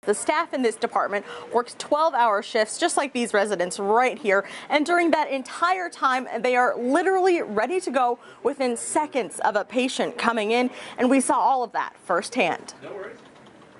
The staff in this department works 12-hour shifts, just like these residents right here. And during that entire time, they are literally ready to go within seconds of a patient coming in. And we saw all of that firsthand. No worries.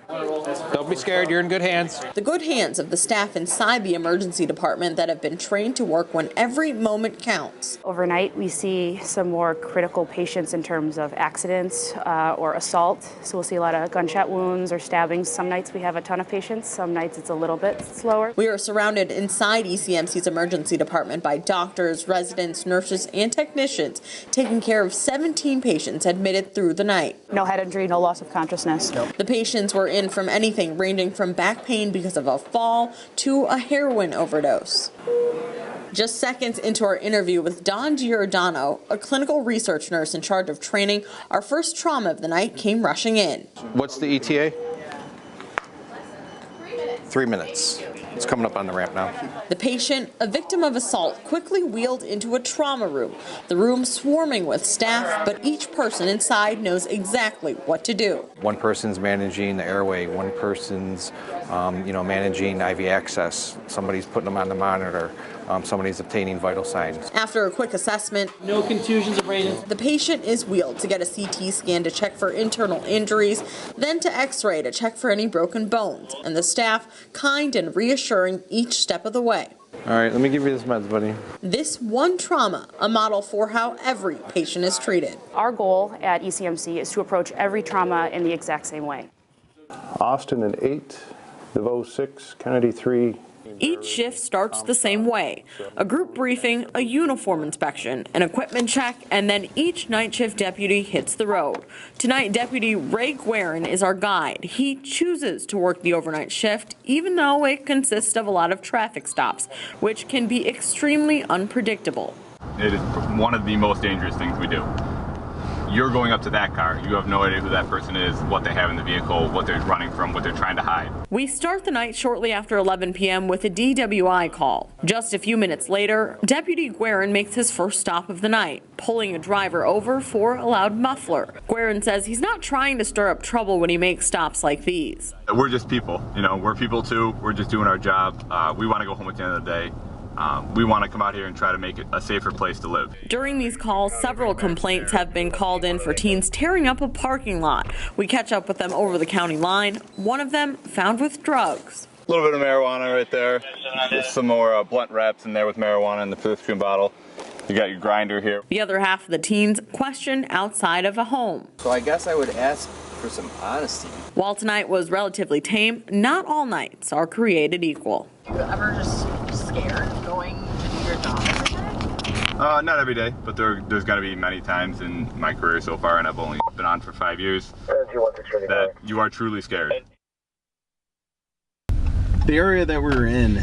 Don't be scared, you're in good hands. The good hands of the staff inside the emergency department that have been trained to work when every moment counts. Overnight, we see some more critical patients in terms of accidents or assault. So we'll see a lot of gunshot wounds or stabbings. Some nights we have a ton of patients, some nights it's a little bit slower. We are surrounded inside ECMC's emergency department by doctors, residents, nurses, and technicians taking care of 17 patients admitted through the night. No head injury, no loss of consciousness. The patients were in from anything ranging from back pain because of a fall to a heroin overdose. Just seconds into our interview with Dawn Giordano, a clinical research nurse in charge of training, our first trauma of the night came rushing in. What's the ETA? 3 minutes. It's coming up on the ramp now. The patient, a victim of assault, quickly wheeled into a trauma room. The room swarming with staff, but each person inside knows exactly what to do. One person's managing the airway, one person's managing IV access, somebody's putting them on the monitor, somebody's obtaining vital signs. After a quick assessment, no contusions or brain. The patient is wheeled to get a CT scan to check for internal injuries, then to X-ray to check for any broken bones, and the staff kind and reassuring each step of the way. All right, let me give you this meds, buddy. This one trauma, a model for how every patient is treated. Our goal at ECMC is to approach every trauma in the exact same way. Austin at 8, DeVoe 6, Kennedy 3. Each shift starts the same way. A group briefing, a uniform inspection, an equipment check, and then each night shift deputy hits the road. Tonight, Deputy Ray Guerin is our guide. He chooses to work the overnight shift, even though it consists of a lot of traffic stops, which can be extremely unpredictable. It is one of the most dangerous things we do. You're going up to that car. You have no idea who that person is, what they have in the vehicle, what they're running from, what they're trying to hide. We start the night shortly after 11 p.m. with a DWI call. Just a few minutes later, Deputy Guerin makes his first stop of the night, pulling a driver over for a loud muffler. Guerin says he's not trying to stir up trouble when he makes stops like these. We're just people. We're people too. We're just doing our job. We want to go home at the end of the day. We want to come out here and try to make it a safer place to live. During these calls, several complaints have been called in for teens tearing up a parking lot. We catch up with them over the county line. One of them found with drugs. A little bit of marijuana right there. There's some more blunt wraps in there with marijuana in the prescription bottle. You got your grinder here. The other half of the teens questioned outside of a home. So I guess I would ask for some honesty. While tonight was relatively tame, not all nights are created equal. Are you ever just scared going to do your job every day? Not every day, but there's got to be many times in my career so far, and I've only been on for 5 years, that you are truly scared. The area that we're in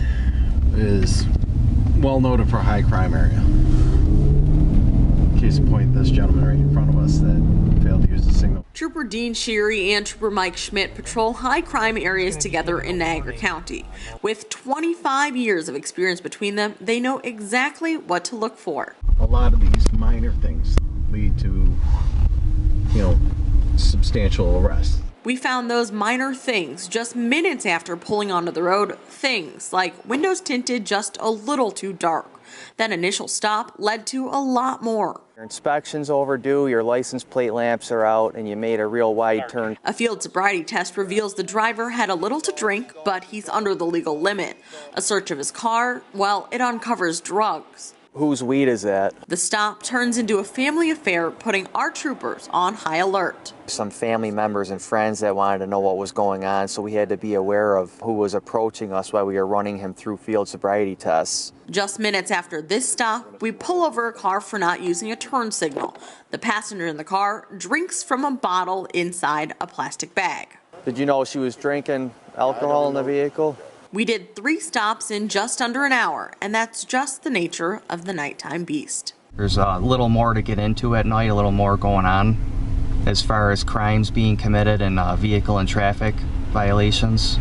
is well noted for a high crime area. Case in point, this gentleman right in front of us that failed to use the signal. Trooper Dean Sheary and Trooper Mike Schmidt patrol high crime areas together in Niagara County. With 25 years of experience between them, they know exactly what to look for. A lot of these minor things lead to, substantial arrests. We found those minor things just minutes after pulling onto the road. Things like windows tinted just a little too dark. That initial stop led to a lot more. Your inspection's overdue, your license plate lamps are out, and you made a real wide turn. A field sobriety test reveals the driver had a little to drink, but he's under the legal limit. A search of his car, well, it uncovers drugs. Whose weed is that? The stop turns into a family affair, putting our troopers on high alert. Some family members and friends that wanted to know what was going on, so we had to be aware of who was approaching us while we were running him through field sobriety tests. Just minutes after this stop, we pull over a car for not using a turn signal. The passenger in the car drinks from a bottle inside a plastic bag. Did you know she was drinking alcohol in the vehicle? We did 3 stops in just under an hour, and that's just the nature of the nighttime beast. There's a little more to get into at night, a little more going on as far as crimes being committed and vehicle and traffic violations.